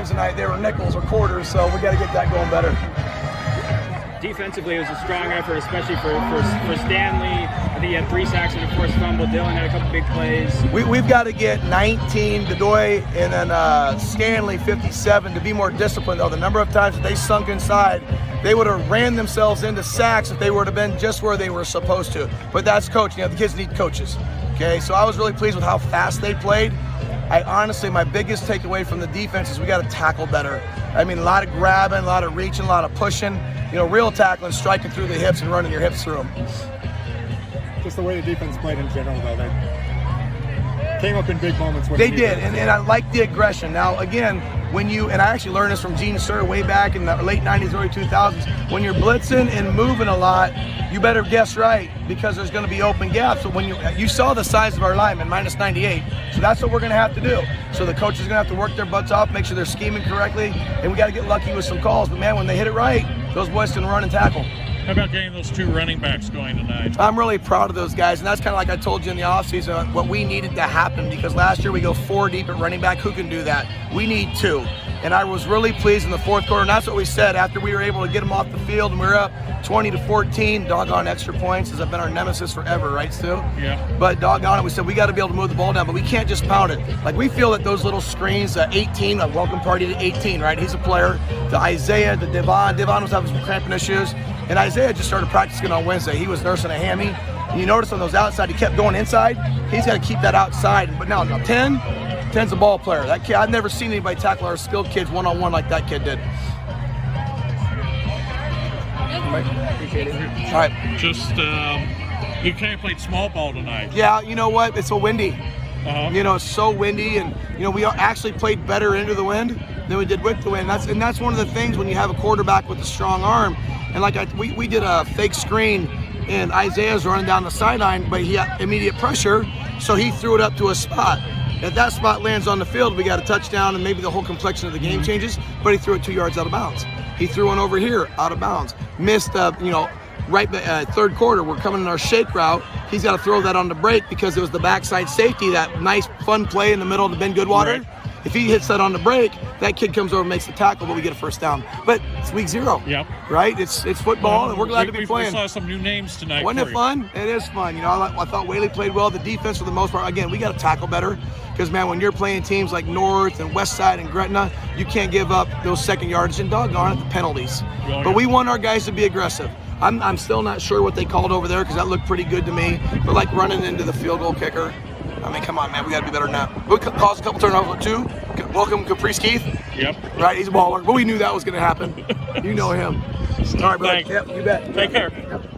times tonight they were nickels or quarters, so we got to get that going better. Defensively, it was a strong effort, especially for Stanley. I think he had 3 sacks and a forced fumble. Dylan had a couple big plays. We've got to get 19, Godoy, and then Stanley, 57, to be more disciplined, though. The number of times that they sunk inside, they would have ran themselves into sacks if they would have been just where they were supposed to. But that's coaching. The kids need coaches. Okay, so I was really pleased with how fast they played. I honestly, my biggest takeaway from the defense is we got to tackle better. I mean, a lot of grabbing, a lot of reaching, a lot of pushing. Real tackling, striking through the hips and running your hips through them. Just the way the defense played in general, though. They came up in big moments. When they did, and I like the aggression. Now, again, and I actually learned this from Gene Sir way back in the late 90s, early 2000s, when you're blitzing and moving a lot, you better guess right, because there's going to be open gaps. So when you saw the size of our linemen, minus 98, so that's what we're going to have to do. So the coaches are going to have to work their butts off, make sure they're scheming correctly, and we got to get lucky with some calls. But man, when they hit it right, those boys can run and tackle. How about getting those 2 running backs going tonight? I'm really proud of those guys, and that's kind of like I told you in the offseason, what we needed to happen, because last year we go 4 deep at running back. Who can do that? We need 2. And I was really pleased in the fourth quarter, and that's what we said after we were able to get them off the field, and we were up 20-14. Doggone extra points has been our nemesis forever, right, Stu? Yeah. But doggone it, we said we got to be able to move the ball down, but we can't just pound it. Like, we feel that those little screens, 18, a welcome party to 18, right? He's a player. To Isaiah, to Devon was having some cramping issues, and Isaiah just started practicing on Wednesday. He was nursing a hammy, and you notice on those outside, he kept going inside. He's got to keep that outside. But now 10's a ball player. That kid, I've never seen anybody tackle our skilled kids one-on-one like that kid did. Appreciate it. All right. Just, you can't play small ball tonight. Yeah, you know what? It's so windy. Uh-huh. It's so windy, and we actually played better into the wind than we did with the wind. That's one of the things when you have a quarterback with a strong arm. And like we did a fake screen, and Isaiah's running down the sideline, but he had immediate pressure, so he threw it up to a spot. If that spot lands on the field, we got a touchdown, and maybe the whole complexion of the game changes. But he threw it 2 yards out of bounds. He threw one over here out of bounds. Missed, right third quarter. We're coming in our shake route. He's got to throw that on the break because it was the backside safety, that nice fun play in the middle of the Ben Goodwater. Right. If he hits that on the break, that kid comes over and makes the tackle, but we get a first down. But it's week 0. Yep. Right? It's football, and we're glad to be playing. We saw some new names tonight. Wasn't it fun? It is fun. I thought Whaley played well. The defense, for the most part, again, we got to tackle better. Because, man, when you're playing teams like North and West Side and Gretna, you can't give up those second yardage, and doggone it, the penalties. But we want our guys to be aggressive. I'm still not sure what they called over there, because that looked pretty good to me. But, like, running into the field goal kicker, I mean, come on, man, we got to be better than that. We caused a couple turnovers, too. Welcome, Caprice Keith. Yep. Right, he's a baller. But we knew that was going to happen. You know him. All right, brother. Thanks. Yep, you bet. Take care. Yep.